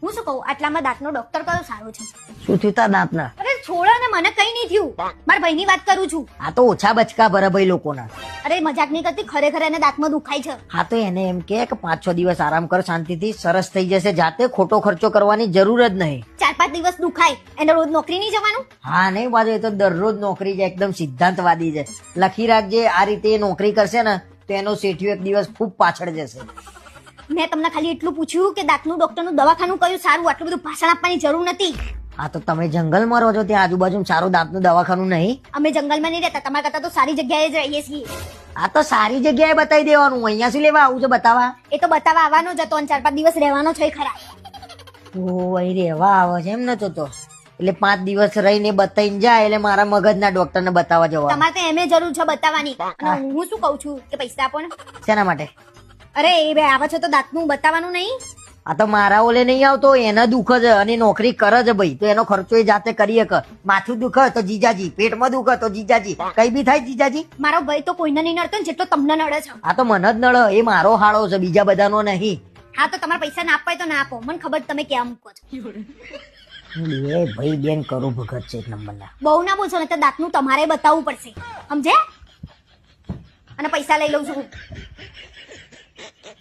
હું શું કહું, આટલામાં દાંતનો ડોક્ટર કયો સારો છે? શું થયું તા દાંતના? અરે છોડો ને, મને કઈ નહીં થયું. મારા ભાઈની વાત કરું છું. આ તો ઓછા બચકા ભરે ભાઈ લોકોના. અરે મજાક નહીં કરતી, ખરેખર એને દાંતમાં દુખાય છે. હા તો એને એમ કે 5-6 દિવસ આરામ કર, શાંતિથી સરસ થઈ જશે. જાતે ખોટો ખર્ચો કરવાની જરૂર જ નહીં. 4-5 દિવસ દુખાય, એને રોજ નોકરી નહીં જવાનું? હા નહીં બાજુ, એ તો દરરોજ નોકરી જાય, એકદમ સિદ્ધાંતવાદી છે. લખી રાખજે, આ રીતે એ નોકરી કરશે ને તો એનો શેઠિયો એક દિવસ ખૂબ પાછળ જશે. મેં તમને ખાલી એટલું પૂછ્યું કે દાંતનું ડોક્ટરનું દવાખાનું કયું સારું, આટલું બધું ભાષણ આપવાની જરૂર નથી. હા તો તમે જંગલમાં રહો છો, ત્યાં આજુબાજુ સારું દાંતનું દવાખાનું નહીં? અમે જંગલમાં નહીં રહેતા, તમારા કરતા તો સારી જગ્યાએ જ રહીએ છીએ. આ તો સારી જગ્યાએ બતાવી દેવાનું, અહીંયા શું લેવા આવું છે બતાવવા? એ તો બતાવવા આવવાનો જ હતો, અને 4-5 દિવસ રહેવાનો છે ખરા. ઓ અહીં રહેવા આવે છે એમ નતો તો? એટલે 5 દિવસ રહીને બતાવીને જાય એટલે મારા મગજના ડોક્ટરને બતાવવા જવા. તમારે તો એમે જરૂર છે બતાવવાની. અને હું શું કઉ છું કે પૈસા આપો ને. શેના માટે? અરે એ બે આવે છે તો દાંતનું બતાવવાનું નહીં? આ તો મારા ઓલે નહીં આવતો, એને દુખે છે અને નોકરી કરે છે ભાઈ, તો એનો ખર્ચો એ જાતે કરી શકે. માથું દુખે તો જીજાજી, પેટમાં દુખે તો જીજાજી, કઈ બી થાય જીજાજી. મારો ભાઈ તો કોઈને નહીં નડતો ને જેટલો તમને નડે છે. આ તો મને જ નડે, એ મારો હાળો છે, બીજા બધાનો નહીં. હા તો તમારા પૈસા ના આપવા હોય તો ના આપો, મને ખબર તમે ક્યાં મૂકો છો. એ ભાઈ બેન કરું ભગત છે એક નંબરના. બહુ ના બોલશો ને તો દાંતનું તમારે બતાવવું પડશે, સમજે? અને પૈસા લઈ લઉં છું.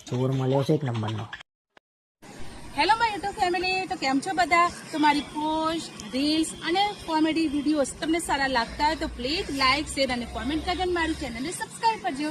ચોર મળ્યો છે એક નંબરનો. હેલો માય યુટ્યુબ ફેમિલી, તો કેમ છો બધા? તો મારી પોસ્ટ, રીલ્સ અને કોમેડી વિડીયોઝ તમને સારા લાગતા હોય તો પ્લીઝ લાઇક, શેર અને કોમેન્ટ કરીને મારી ચેનલને સબસ્ક્રાઇબ કરજો.